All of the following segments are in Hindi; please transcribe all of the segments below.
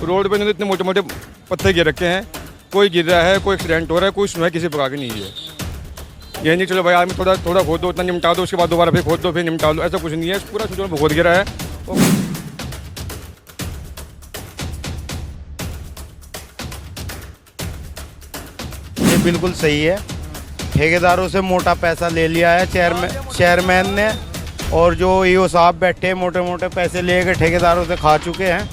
रोड पे इतने मोटे मोटे पत्थर गिर रखे हैं, कोई गिर रहा है, कोई एक्सीडेंट हो रहा है, कोई सुनवाई किसी प्रकार की नहीं है। ये नहीं चलो भाई आदमी थोड़ा खोद दो, इतना निपटा दो, उसके बाद दोबारा फिर खोद दो, फिर निपटा दो, ऐसा कुछ नहीं है। पूरा सोचो खोद गिरा है। ये बिल्कुल सही है। ठेकेदारों से मोटा पैसा ले लिया है चेयरमैन ने, और जो ईओ साहब बैठे मोटे मोटे पैसे लेके ठेकेदारों से खा चुके हैं,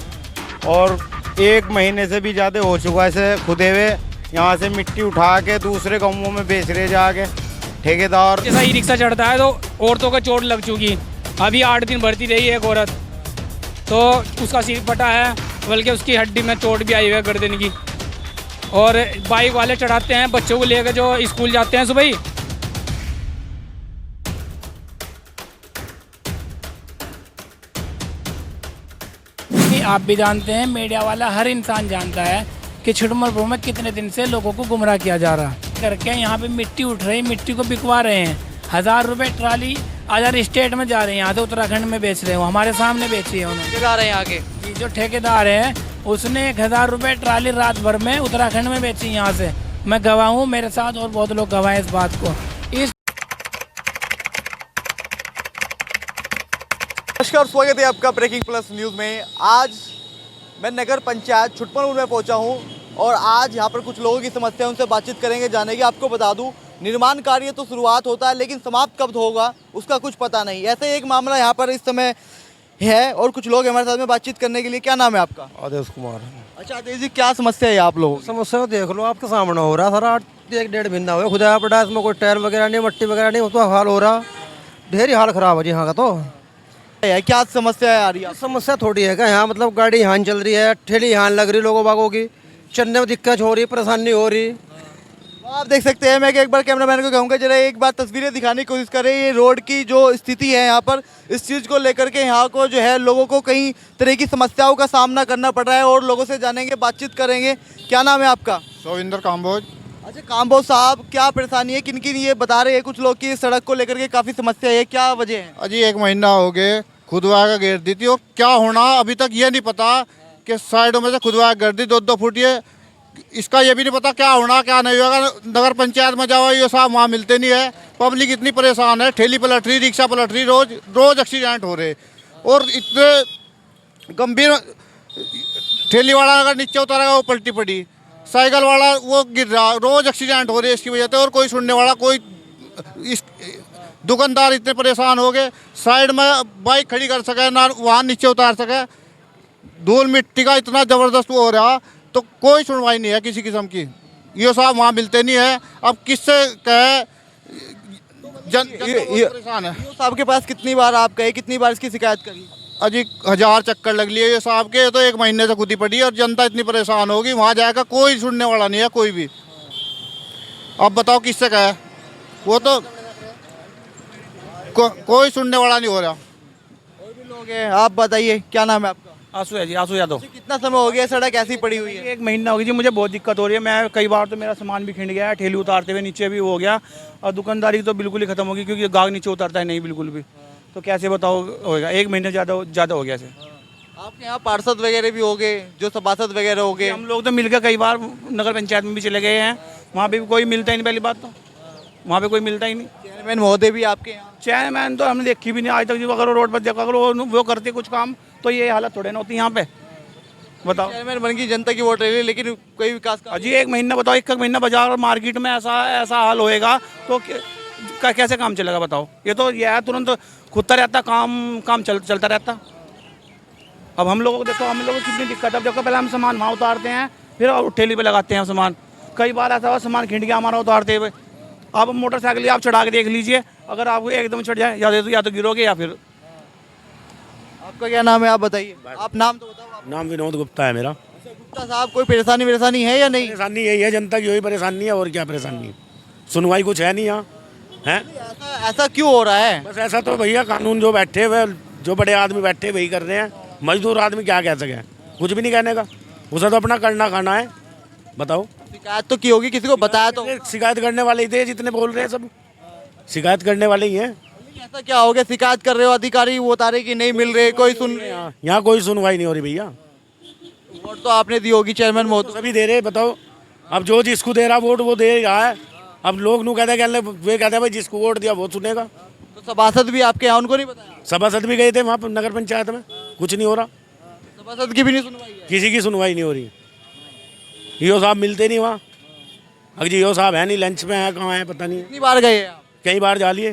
और 1 महीने से भी ज़्यादा हो चुका है ऐसे खुदे हुए यहाँ से मिट्टी उठा के दूसरे गाँवों में बेच रहे जाके ठेकेदार। जैसा ई रिक्शा चढ़ता है तो औरतों को चोट लग चुकी। अभी 8 दिन भर्ती रही है एक औरत, तो उसका सिर फटा है, बल्कि उसकी हड्डी में चोट भी आई हुई है गर्दन की। और बाइक वाले चढ़ाते हैं बच्चों को लेकर जो स्कूल जाते हैं सुबह ही। आप भी जानते हैं, मीडिया वाला हर इंसान जानता है कि छिटमलपुर में कितने दिन से लोगों को गुमराह किया जा रहा है। करके यहाँ पे मिट्टी उठ रही, मिट्टी को बिकवा रहे हैं। 1000 रुपये ट्राली अदर स्टेट में जा रहे हैं, यहाँ से उत्तराखंड में बेच रहे हैं। हमारे सामने बेची है उन्होंने। ठेकेदार है यहाँ के जी, जो ठेकेदार है उसने 1000 रुपये ट्राली रात भर में उत्तराखंड में बेची यहाँ से। मैं गवाह हूँ, मेरे साथ और बहुत लोग गवाह हैं इस बात को। नमस्कार, स्वागत है आपका ब्रेकिंग प्लस न्यूज़ में। आज मैं नगर पंचायत छुटपुर में पहुंचा हूं और आज यहां पर कुछ लोगों की समस्या उनसे बातचीत करेंगे, जानेंगे। आपको बता दूं, निर्माण कार्य तो शुरुआत होता है लेकिन समाप्त कब होगा उसका कुछ पता नहीं। ऐसे एक मामला यहां पर इस समय है और कुछ लोग हमारे साथ में बातचीत करने के लिए। क्या नाम है आपका? आदेश कुमार। अच्छा आदेश जी, क्या समस्या है आप लोगों की? समस्या देख लो, आपके सामने हो रहा सारा 1-1.5 महीना हुआ खुदा पड़ा, इसमें कोई टायर वगैरह नहीं, मट्टी वगैरह नहीं, उसका हाल हो रहा, ढेर हाल खराब है जी यहाँ का। तो क्या समस्या आ रही है? समस्या थोड़ी है क्या, यहाँ मतलब गाड़ी यहाँ चल रही है, ठेली यहाँ लग रही, लोगों बागों की चलने में दिक्कत हो रही, परेशानी हो रही। आप देख सकते हैं, मैं एक बार कैमरामैन को कहूँगा जरा एक बार तस्वीरें दिखाने की कोशिश करें। ये रोड की जो स्थिति है यहाँ पर, इस चीज़ को लेकर के यहाँ को जो है लोगों को कई तरह की समस्याओं का सामना करना पड़ रहा है और लोगों से जानेंगे, बातचीत करेंगे। क्या नाम है आपका? सोविंदर काम्बोज। अच्छा काम्बोज साहब, क्या परेशानी है, किन किन ये बता रहे हैं कुछ लोग कि सड़क को लेकर के काफ़ी समस्या है, क्या वजह है? अजी 1 महीना हो गए खुदवा का घेर दी थी, और क्या होना अभी तक ये नहीं पता कि साइडों में से खुदवा घेर दी 2-2 फुट। ये इसका ये भी नहीं पता क्या होना क्या नहीं होगा। नगर पंचायत में जाओ, ये साहब वहाँ मिलते नहीं है। पब्लिक इतनी परेशान है, ठेली पलट रही, रिक्शा पलट रही, रोज एक्सीडेंट हो रहे। और इतने गंभीर, ठेली वाला अगर नीचे उतारेगा वो पलटी पड़ी, साइकिल वाला वो गिर रहा, रोज एक्सीडेंट हो रहे इसकी वजह से। और कोई सुनने वाला, कोई इस दुकानदार इतने परेशान हो गए, साइड में बाइक खड़ी कर सके ना, वहाँ नीचे उतार सके। धूल मिट्टी का इतना ज़बरदस्त वो हो रहा, तो कोई सुनवाई नहीं है किसी किस्म की। ये साहब वहाँ मिलते नहीं है, अब किससे कहे, परेशान है। साहब के पास कितनी बार आप गए, कितनी बार इसकी शिकायत करी? अजी 1000 चक्कर लग लिए ये साहब के, तो 1 महीने से खुद ही पड़ी और जनता इतनी परेशान होगी, वहाँ जाएगा कोई सुनने वाला नहीं है कोई भी। अब बताओ किससे कहे, वो तो कोई सुनने वाला नहीं हो रहा। और भी लोग हैं, आप बताइए क्या नाम है आपका? आंसू है जी, आंसू यादव। कितना समय हो गया सड़क ऐसी पड़ी हुई है? 1 महीना हो गया जी, मुझे बहुत दिक्कत हो रही है। मैं कई बार तो मेरा सामान भी खिंड गया है, ठेली उतारते हुए नीचे भी हो गया, और दुकानदारी तो बिल्कुल ही खत्म होगी क्योंकि गाहक नीचे उतारता है नहीं बिल्कुल भी। तो कैसे बताओ होगा, 1 महीने ज़्यादा हो गया से। आपके यहाँ पार्षद वगैरह भी हो गए, जो सभासद वगैरह हो गए? हम लोग तो मिलकर कई बार नगर पंचायत में भी चले गए हैं, वहाँ पे भी कोई मिलता ही नहीं। पहली बात तो वहाँ पे कोई मिलता ही नहीं। चेयरमैन महोदय भी आपके यहाँ? चेयरमैन तो हमने देखी भी नहीं आज तक जी। अगर रोड पर देखो, अगर वो करते कुछ काम तो ये हालत थोड़े ना होती यहाँ पे। बताओ, चेयरमैन बन की जनता की वोट ले ली लेकिन कोई विकास का अजी 1 महीना बताओ, 1 महीना बाजार और मार्केट में ऐसा हाल होएगा तो कैसे काम चलेगा बताओ। ये तो यह तुरंत खुदता रहता, काम चलता रहता। अब हम लोगों को देखो, हम लोगों को कितनी दिक्कत है। अब देखो, पहले हम सामान वहाँ उतारते हैं, फिर ठेली पे लगाते हैं सामान। कई बार ऐसा हुआ सामान खिंड गया हमारा उतारते हुए। अब मोटरसाइकिल आप चढ़ा के देख लीजिए, अगर आपको एकदम चढ़ जाए या तो गिरोगे या फिर। आपका क्या नाम है, आप बताइए? आप नाम तो बताओ। नाम विनोद गुप्ता है मेरा। अच्छा गुप्ता साहब, कोई परेशानी है या नहीं? परेशानी यही है, जनता की यही परेशानी है, और क्या परेशानी है। सुनवाई कुछ है नहीं यहाँ है। ऐसा क्यों हो रहा है? बस ऐसा तो भैया कानून जो बैठे हुए, जो बड़े आदमी बैठे वही कर रहे हैं। मजदूर आदमी क्या कह सके, कुछ भी नहीं कहने का, उसे तो अपना करना खाना है। बताओ, शिकायत तो की होगी, किसी को बताया तो? शिकायत करने वाले ही थे जितने बोल रहे हैं, सब शिकायत करने वाले ही हैं। ऐसा क्या हो गया, शिकायत कर रहे हो, अधिकारी वो बता रहे कि नहीं मिल रहे, कोई सुन रहे? यहाँ कोई सुनवाई नहीं हो रही भैया। वोट तो आपने दी होगी चेयरमैन महोदय। सभी दे रहे, बताओ। अब जो जिसको दे रहा वोट वो दे रहा है। अब लोग नू कहते हैं वे कहते हैं भाई जिसको वोट दिया वो सुनेगा। तो सभासद भी आपके यहाँ, उनको नहीं बताया? सभासद भी गए थे वहाँ पर नगर पंचायत में, कुछ नहीं हो रहा। सभासद की भी नहीं सुनवाई है? किसी की सुनवाई नहीं हो रही। ईओ साहब मिलते नहीं वहाँ। अगर ईओ साहब है नहीं, लंच में है, कहाँ है पता नहीं। कितनी बार गए आप? कई बार जा लिए,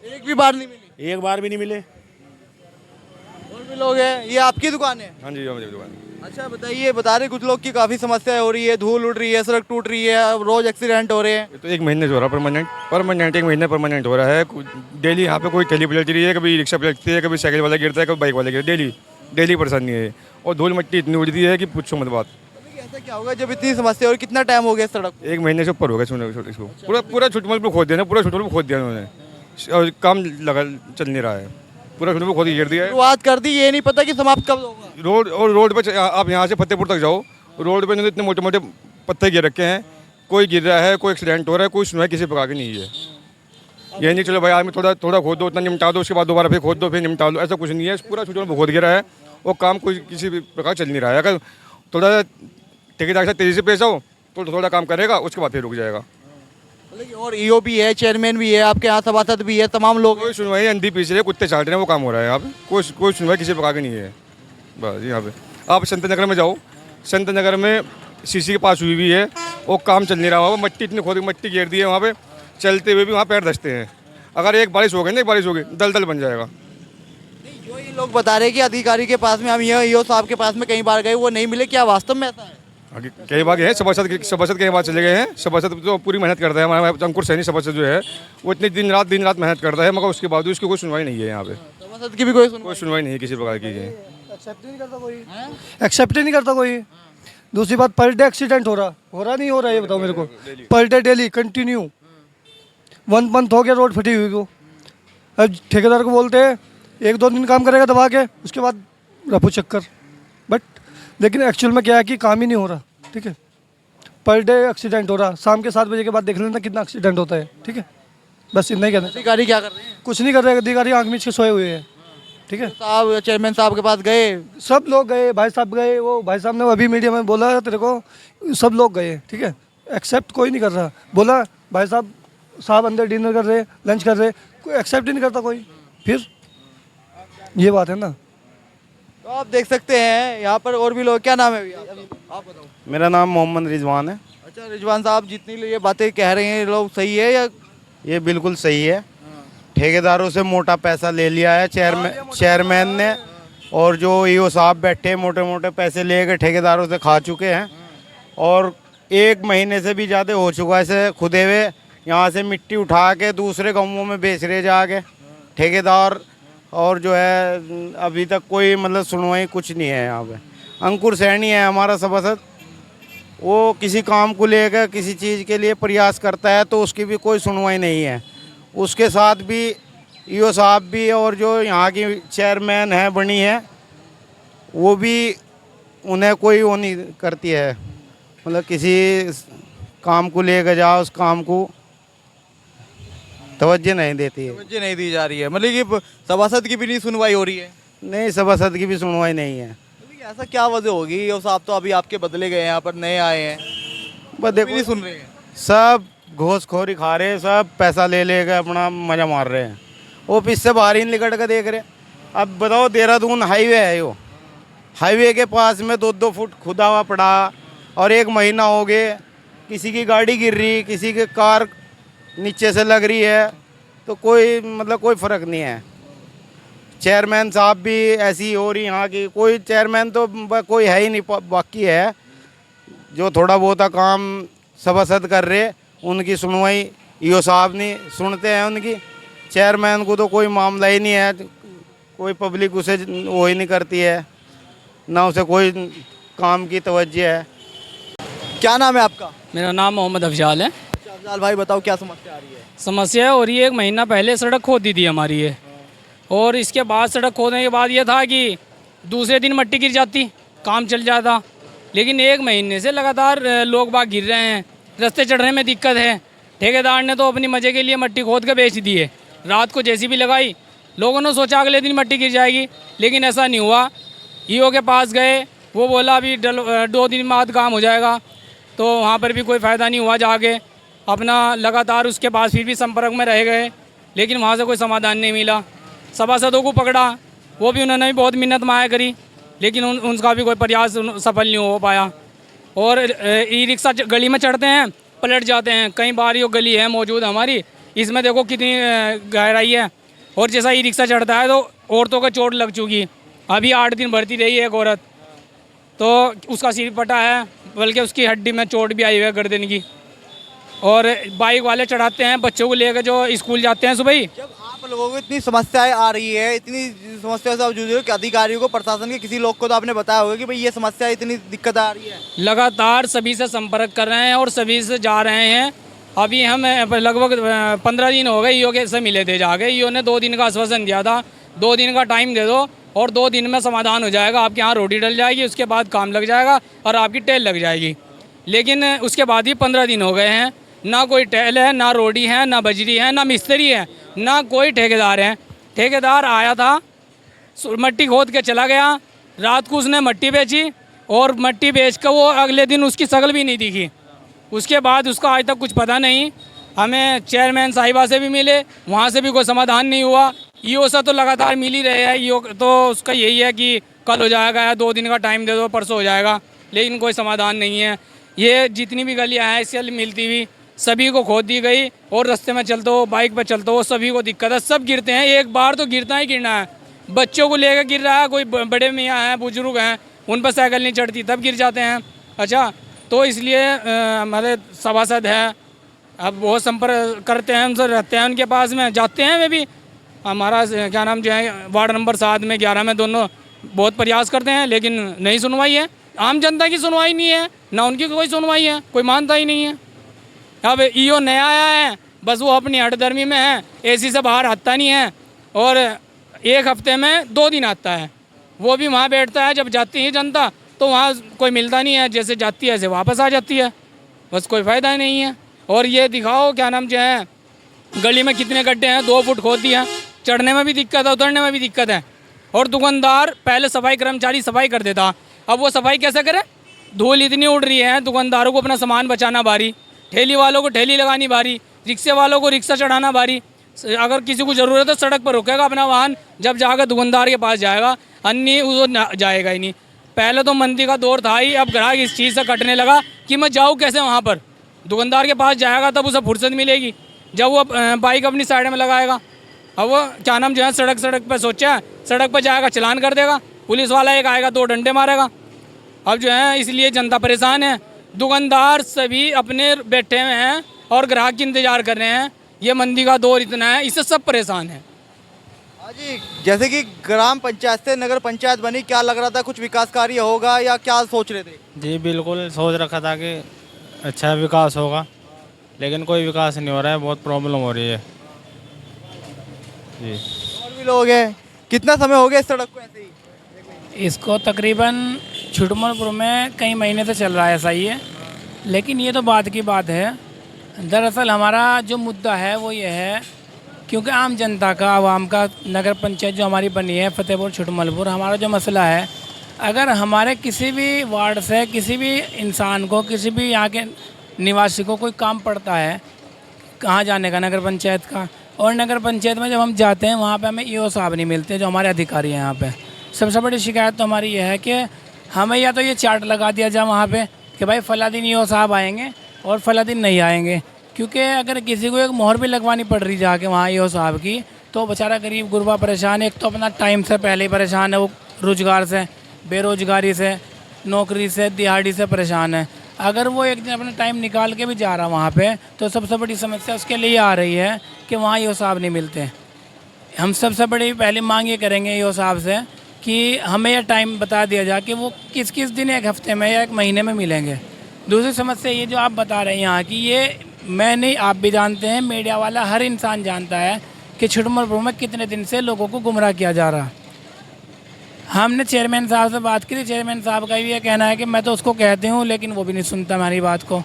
एक भी बार नहीं मिली? एक बार भी नहीं मिले। और भी लोग हैं। ये आपकी दुकान है? हाँ जी, मेरी दुकान। अच्छा बताइए, बता रहे कुछ लोग की काफ़ी समस्याएं हो रही है, धूल उड़ रही है, सड़क टूट रही है, रोज एक्सीडेंट हो रहे हैं। ये तो एक महीने से हो रहा है, परमानेंट 1 महीने परमानेंट हो रहा है। डेली यहाँ पे कोई ठेली पलट रही है, कभी रिक्शा पलटती है, कभी साइकिल वाला गिरता है, कभी बाइक वाला गिरता है। डेली परेशानी है। और धूल मिट्टी इतनी उड़ती है कि पूछो मत बात। ऐसा क्या होगा जब इतनी समस्या हो रही? कितना टाइम हो गया इस सड़क? 1 महीने से ऊपर हो गया सुनो इसको। पूरा छुटमल पर खोद दिया, पूरा छुटमल पर खोद दिया उन्होंने। और काम लगा चल नहीं रहा है, पूरा छुटमल खोद के गिर दिया है। शुरुआत कर दी, ये नहीं पता कि समाप्त कब होगा। रोड पे आप यहाँ से फतेहपुर तक जाओ, रोड पे इतने मोटे मोटे पत्ते गिर रखे हैं। कोई गिर रहा है, कोई एक्सीडेंट हो रहा है, कोई सुनवाई किसी प्रकार की नहीं है। ये नहीं चलो भाई आदमी थोड़ा खोद दो, उतना निपटा दो, उसके बाद दोबारा फिर खोद दो, फिर निपटा लो, ऐसा कुछ नहीं है। पूरा छुटमल खोद गिरा है और काम कोई किसी भी प्रकार चल नहीं रहा है। अगर थोड़ा ठेकेदार से तेज़ी से पेश आओ तो थोड़ा काम करेगा, उसके बाद फिर रुक जाएगा। और ईओ भी है, चेयरमैन भी है, आपके यहाँ सभासद भी है, तमाम लोग हैं। कोई सुनवाई, अंधी पीछ रहे, कुत्ते चाट रहे हैं, वो काम हो रहा है यहाँ पे। कोई सुनवाई किसी प्रकार की नहीं है। बस यहाँ पे आप संत नगर में जाओ, संत नगर में सीसी के पास हुई भी है, वो काम चल नहीं रहा। वहाँ मट्टी इतनी खोदी, मट्टी घेर दी है वहाँ पे, चलते हुए भी वहाँ पैर धंसते हैं। अगर एक बारिश हो गई ना, एक बारिश हो गई, दलदल बन जाएगा। जो ये लोग बता रहे हैं कि अधिकारी के पास में, हम ये ईओ साहब के पास में कई बार गए, वो नहीं मिले, क्या वास्तव में ऐसा है? आगे कई बार हैं, सभासद कई बार चले गए हैं। सभासद तो पूरी मेहनत करता है, हमारा अंकुर सैनी सभासद जो है वो इतनी दिन रात मेहनत करता है, मगर उसके बाद उसकी कोई सुनवाई नहीं है यहाँ पे। सभासद की भी कोई सुनवाई? कोई सुनवाई नहीं है किसी प्रकार की। एक्सेप्ट ही नहीं करता कोई। दूसरी बात, पर डे एक्सीडेंट हो रहा नहीं हो रहा, ये बताओ मेरे को। Per day daily continue 1 month हो गया रोड फटी हुई को। अब ठेकेदार को बोलते हैं 1-2 दिन काम करेगा दबा के, उसके बाद रफू चक्कर। बट लेकिन एक्चुअल में क्या है कि काम ही नहीं हो रहा, ठीक है। पर डे एक्सीडेंट हो रहा, शाम के 7 बजे के बाद देख लेना कितना एक्सीडेंट होता है, ठीक है। बस इतना ही कहना। अधिकारी क्या कर रहे हैं? कुछ नहीं कर रहे, अधिकारी आँख मीच के सोए हुए हैं, ठीक है। साहब, चेयरमैन साहब के पास गए? सब लोग गए, भाई साहब गए, वो भाई साहब ने अभी मीडिया में बोला तेरे को, सब लोग गए, ठीक है। एक्सेप्ट कोई नहीं कर रहा। बोला भाई साहब अंदर डिनर कर रहे, लंच कर रहे, कोई एक्सेप्ट ही नहीं करता कोई। फिर ये बात है ना। तो आप देख सकते हैं यहाँ पर और भी लोग। क्या नाम है भैया? आप बताओ। मेरा नाम मोहम्मद रिजवान है। अच्छा रिजवान साहब, जितनी ये बातें कह रहे हैं लोग, सही है या? ये बिल्कुल सही है। ठेकेदारों से मोटा पैसा ले लिया है चेयरमैन ने, और जो ईओ साहब बैठे मोटे मोटे पैसे लेके ठेकेदारों से खा चुके हैं। और 1 महीने से भी ज़्यादा हो चुका है ऐसे खुदे हुए। यहाँ से मिट्टी उठा के दूसरे गाँवों में बेच रहे जाके ठेकेदार। और जो है अभी तक कोई मतलब सुनवाई कुछ नहीं है यहाँ पे। अंकुर सैनी है हमारा सभासद, वो किसी काम को लेकर किसी चीज़ के लिए प्रयास करता है तो उसकी भी कोई सुनवाई नहीं है। उसके साथ भी ईओ साहब भी और जो यहाँ की चेयरमैन है बनी है, वो भी उन्हें कोई वो नहीं करती है, मतलब किसी काम को लेकर जाओ उस काम को तवज्जो नहीं देती है। तवज्जो नहीं दी जा रही है, मतलब कि सभासद की भी नहीं सुनवाई हो रही है। नहीं, सभासद की भी सुनवाई नहीं है। ऐसा क्या वजह होगी? ईओ साहब तो अभी आपके बदले गए हैं, यहाँ पर नए आए हैं, बस भी नहीं देखो, सुन रहे हैं। सब घोसखोरी खा रहे हैं, सब पैसा ले लेकर अपना मजा मार रहे हैं। ऑफिस से बाहर ही नहीं निकल कर देख रहे। अब बताओ, देहरादून हाईवे है, यो हाईवे के पास में 2-2 फुट खुदा हुआ पड़ा, और 1 महीना हो गए किसी की गाड़ी गिर रही, किसी की कार नीचे से लग रही है, तो कोई मतलब कोई फ़र्क नहीं है। चेयरमैन साहब भी ऐसी हो रही यहाँ की, कोई चेयरमैन तो कोई है ही नहीं, बाकी है जो थोड़ा बहुत काम सभासद कर रहे, उनकी सुनवाई ईओ साहब नहीं सुनते हैं उनकी। चेयरमैन को तो कोई मामला ही नहीं है, कोई पब्लिक उसे वो ही नहीं करती है, ना उसे कोई काम की तवज्जो है। क्या नाम है आपका? मेरा नाम मोहम्मद अफजाल है। अफजाल भाई बताओ, क्या समस्या आ रही है? समस्या हो रही है, 1 महीना पहले सड़क खोद दी थी हमारी ये, और इसके बाद सड़क खोदने के बाद ये था कि दूसरे दिन मिट्टी गिर जाती, काम चल जाता। लेकिन 1 महीने से लगातार लोग बाग गिर रहे हैं, रास्ते चढ़ने में दिक्कत है। ठेकेदार ने तो अपनी मज़े के लिए मिट्टी खोद के बेच दी है। रात को जेसीबी लगाई, लोगों ने सोचा अगले दिन मिट्टी गिर जाएगी, लेकिन ऐसा नहीं हुआ। ईओ के पास गए, वो बोला अभी 2 दिन बाद काम हो जाएगा, तो वहाँ पर भी कोई फ़ायदा नहीं हुआ। जाके अपना लगातार उसके बाद फिर भी संपर्क में रह गए, लेकिन वहाँ से कोई समाधान नहीं मिला। सभासदों को पकड़ा, वो भी उन्होंने भी बहुत मिन्नत माया करी, लेकिन उनका भी कोई प्रयास सफल नहीं हो पाया। और ई रिक्शा गली में चढ़ते हैं, पलट जाते हैं। कई बार ये गली है मौजूद हमारी, इसमें देखो कितनी गहराई है, और जैसा ई रिक्शा चढ़ता है तो औरतों को चोट लग चुकी। अभी 8 दिन भर्ती रही है एक औरत, तो उसका सिर फटा है, बल्कि उसकी हड्डी में चोट भी आई हुई है गर्दन की। और बाइक वाले चढ़ाते हैं बच्चों को लेकर जो स्कूल जाते हैं सुबह ही। जब आप लोगों को इतनी समस्याएं आ रही है, इतनी समस्याओं से आप जूझ रहे हो कि अधिकारियों को, प्रशासन के किसी लोग को तो आपने बताया होगा कि भाई ये समस्या, इतनी दिक्कत आ रही है? लगातार सभी से संपर्क कर रहे हैं और सभी से जा रहे हैं। अभी हम लगभग 15 दिन हो गए ईओ के से मिले थे। जाके ईओ ने 2 दिन का आश्वासन दिया था, 2 दिन का टाइम दे दो और 2 दिन में समाधान हो जाएगा, आपके यहाँ रोटी डल जाएगी, उसके बाद काम लग जाएगा और आपकी टेल लग जाएगी। लेकिन उसके बाद ही 15 दिन हो गए हैं, ना कोई टेल है, ना रोडी है, ना बजरी है, ना मिस्त्री है, ना कोई ठेकेदार है। ठेकेदार आया था, मट्टी खोद के चला गया, रात को उसने मट्टी बेची और मट्टी बेच कर वो अगले दिन उसकी शक्ल भी नहीं दिखी। उसके बाद उसका आज तक कुछ पता नहीं। हमें चेयरमैन साहिबा से भी मिले, वहाँ से भी कोई समाधान नहीं हुआ। ईओ से तो लगातार मिल ही रहे हैं, ईओ तो उसका यही है कि कल हो जाएगा या 2 दिन का टाइम दे दो, परसों हो जाएगा, लेकिन कोई समाधान नहीं है। ये जितनी भी गलियाँ हैं इससे मिलती हुई सभी को खोद दी गई, और रास्ते में चलते हो, बाइक पर चलते हो, सभी को दिक्कत है। सब गिरते हैं, एक बार तो गिरना ही गिरना है। बच्चों को लेकर गिर रहा है, कोई बड़े मियाँ हैं, बुजुर्ग हैं, उन पर साइकिल नहीं चढ़ती तब गिर जाते हैं। अच्छा, तो इसलिए हमारे सभासद हैं, अब बहुत संपर्क करते हैं, उनसे रहते हैं, उनके पास में जाते हैं। वे भी हमारा क्या नाम जो है वार्ड नंबर 7 में 11 में दोनों बहुत प्रयास करते हैं, लेकिन नहीं सुनवाई है। आम जनता की सुनवाई नहीं है, ना उनकी कोई सुनवाई है, कोई मानता ही नहीं है। अब ईओ नया आया है, बस वो अपनी हठधर्मी में है, एसी से बाहर आता नहीं है, और 1 हफ्ते में 2 दिन आता है। वो भी वहाँ बैठता है, जब जाती है जनता तो वहाँ कोई मिलता नहीं है, जैसे जाती है ऐसे वापस आ जाती है, बस कोई फ़ायदा नहीं है। और ये दिखाओ क्या नाम जो है गली में कितने गड्ढे हैं, 2 फुट खोद दिया, चढ़ने में भी दिक्कत है, उतरने में भी दिक्कत है। और दुकानदार पहले सफाई कर्मचारी सफाई कर देता, अब वो सफाई कैसे करे? धूल इतनी उड़ रही है, दुकानदारों को अपना सामान बचाना भारी, ठेली वालों को ठेली लगानी भारी, रिक्शे वालों को रिक्शा चढ़ाना भारी। अगर किसी को ज़रूरत है सड़क पर रुकेगा अपना वाहन, जब जाकर दुकानदार के पास जाएगा, अन्य उसको जाएगा ही नहीं। पहले तो मंदी का दौर था ही, अब ग्राहक इस चीज़ से कटने लगा कि मैं जाऊँ कैसे वहाँ पर। दुकानदार के पास जाएगा तब उसे फुर्सत मिलेगी, जब वो बाइक अपनी साइड में लगाएगा। अब वो क्या नाम जो है सड़क पर सोचा, सड़क पर जाएगा चलान कर देगा, पुलिस वाला एक आएगा 2 डंडे मारेगा। अब जो है इसलिए जनता परेशान है। दुकानदार सभी अपने बैठे हुए हैं और ग्राहक की इंतज़ार कर रहे हैं। ये मंदी का दौर इतना है, इससे सब परेशान हैं। हाँ जी, जैसे कि ग्राम पंचायत से नगर पंचायत बनी, क्या लग रहा था कुछ विकास कार्य होगा या क्या सोच रहे थे? जी बिल्कुल सोच रखा था कि अच्छा विकास होगा, लेकिन कोई विकास नहीं हो रहा है, बहुत प्रॉब्लम हो रही है जी। और भी लोग हैं, कितना समय हो गया इस सड़क को ऐसे ही? इसको तकरीबन छुटमलपुर में कई महीने से चल रहा है ऐसा ही है, लेकिन ये तो बात की बात है। दरअसल हमारा जो मुद्दा है वो ये है, क्योंकि आम जनता का, आवाम का, नगर पंचायत जो हमारी बनी है फतेहपुर छुटमलपुर, हमारा जो मसला है, अगर हमारे किसी भी वार्ड से किसी भी इंसान को, किसी भी यहाँ के निवासी को कोई काम पड़ता है, कहाँ जाने का, नगर पंचायत का, और नगर पंचायत में जब हम जाते हैं वहाँ पे हमें ईओ साहब नहीं मिलते जो हमारे अधिकारी हैं यहाँ पे। सबसे बड़ी शिकायत तो हमारी यह है कि हमें या तो ये चार्ट लगा दिया जाए वहाँ पे कि भाई फला दिन ईओ साहब आएंगे और फला दिन नहीं आएंगे, क्योंकि अगर किसी को एक मोहर भी लगवानी पड़ रही जाके वहाँ ईओ साहब की, तो बेचारा गरीब गुरबा परेशान है। एक तो अपना टाइम से पहले ही परेशान है, वो रोज़गार से, बेरोज़गारी से, नौकरी से, दिहाड़ी से परेशान है। अगर वो एक दिन अपना टाइम निकाल के भी जा रहा वहाँ पे, तो सबसे बड़ी समस्या उसके लिए आ रही है कि वहाँ ईओ साहब नहीं मिलते। हम सबसे बड़ी पहली मांग ये करेंगे ईओ साहब से कि हमें यह टाइम बता दिया जाए कि वो किस किस दिन, 1 हफ्ते में या 1 महीने में मिलेंगे। दूसरी समस्या ये जो आप बता रहे हैं यहाँ की, ये मैं नहीं, आप भी जानते हैं, मीडिया वाला हर इंसान जानता है कि छुटमलपुर में कितने दिन से लोगों को गुमराह किया जा रहा। हमने चेयरमैन साहब से बात की थी, चेयरमैन साहब का भी ये कहना है कि मैं तो उसको कहती हूँ लेकिन वो भी नहीं सुनता हमारी बात को।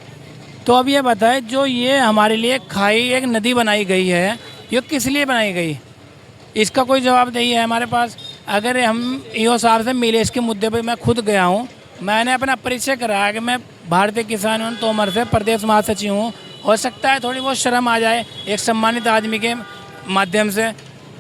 तो अब ये बताएं, जो ये हमारे लिए खाई, एक नदी बनाई गई है, ये किस लिए बनाई गई, इसका कोई जवाब नहीं है हमारे पास। अगर हम ईओ साहब से मिले इसके मुद्दे पे, मैं खुद गया हूँ मैंने अपना परिचय कराया कि मैं भारतीय किसान यूनियन तोमर से प्रदेश महासचिव हूँ। हो सकता है थोड़ी बहुत शर्म आ जाए एक सम्मानित आदमी के माध्यम से।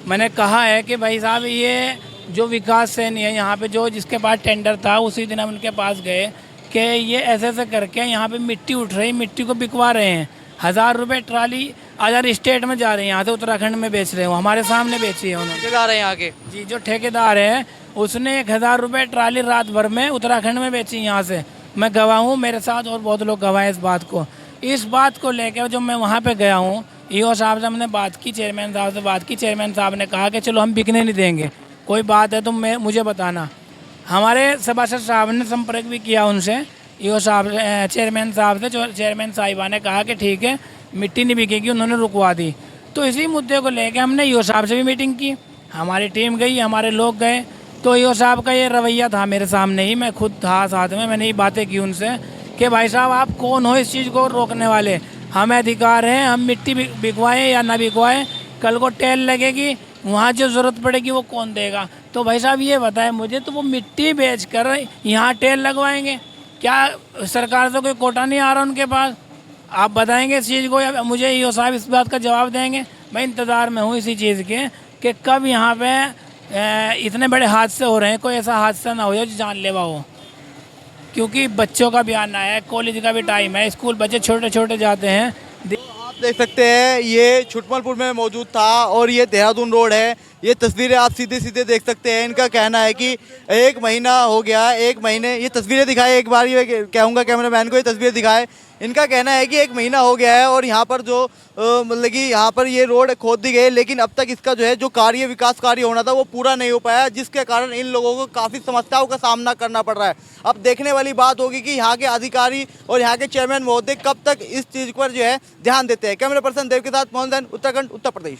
मैंने कहा है कि भाई साहब ये जो विकास सेन है यहाँ पे, जो जिसके पास टेंडर था, उसी दिन हम उनके पास गए कि ये ऐसे ऐसे करके यहाँ पे मिट्टी उठ रही, मिट्टी को बिकवा रहे हैं। 1000 रुपये ट्राली अदर स्टेट में जा रही है, यहाँ से उत्तराखंड में बेच रहे हो, हमारे सामने बेची है उन्होंने। ठेकेदार है यहाँ के। जी, जो ठेकेदार है उसने 1000 रुपये ट्राली रात भर में उत्तराखंड में बेची यहाँ से। मैं गवाह हूँ, मेरे साथ और बहुत लोग गवाह हैं इस बात को। इस बात को लेकर जब मैं वहाँ पे गया हूँ, ईओ साहब से हमने बात की, चेयरमैन साहब से बात की। चेयरमैन साहब ने कहा कि चलो हम बिकने नहीं देंगे, कोई बात है तो मुझे बताना। हमारे सभासद साहब ने संपर्क भी किया उनसे, ईओ साहब, चेयरमैन साहब से। चेयरमैन साहिबा ने कहा कि ठीक है मिट्टी नहीं बिकेगी, उन्होंने रुकवा दी। तो इसी मुद्दे को लेकर हमने ईओ साहब से भी मीटिंग की, हमारी टीम गई, हमारे लोग गए। तो ईओ साहब का ये रवैया था मेरे सामने ही, मैं खुद था साथ में, मैंने ये बातें की उनसे कि भाई साहब आप कौन हो इस चीज़ को रोकने वाले। हमें अधिकार है, हम मिट्टी बिकवाएं या ना बिकवाएं, कल को टेल लगेगी, वहाँ जो ज़रूरत पड़ेगी वो कौन देगा। तो भाई साहब ये बताएं मुझे, तो वो मिट्टी बेच कर यहाँ टेल लगवाएंगे क्या? सरकार से कोई कोटा नहीं आ रहा उनके पास? आप बताएंगे इस चीज़ को या मुझे ईओ साहब इस बात का जवाब देंगे? मैं इंतज़ार में हूँ इसी चीज़ के कि कब यहाँ पे इतने बड़े हादसे हो रहे हैं, कोई ऐसा हादसा ना हो जो जानलेवा हो। क्योंकि बच्चों का भी आना है, कॉलेज का भी टाइम है, स्कूल बच्चे छोटे छोटे जाते हैं। आप देख सकते हैं ये छुटमलपुर में मौजूद था और ये देहरादून रोड है। ये तस्वीरें आप सीधे सीधे देख सकते हैं। इनका कहना है कि 1 महीना हो गया, 1 महीने, ये तस्वीरें दिखाए एक बार, ये कहूँगा कैमरामैन को ये तस्वीर दिखाए। इनका कहना है कि 1 महीना हो गया है और यहाँ पर जो मतलब कि यहाँ पर ये रोड खोद दी गई, लेकिन अब तक इसका जो है जो कार्य, विकास कार्य होना था वो पूरा नहीं हो पाया, जिसके कारण इन लोगों को काफ़ी समस्याओं का सामना करना पड़ रहा है। अब देखने वाली बात होगी कि यहाँ के अधिकारी और यहाँ के चेयरमैन महोदय कब तक इस चीज़ पर जो है ध्यान देते हैं। कैमरा पर्सन देव के साथ मोहन जैन, उत्तराखंड, उत्तर प्रदेश।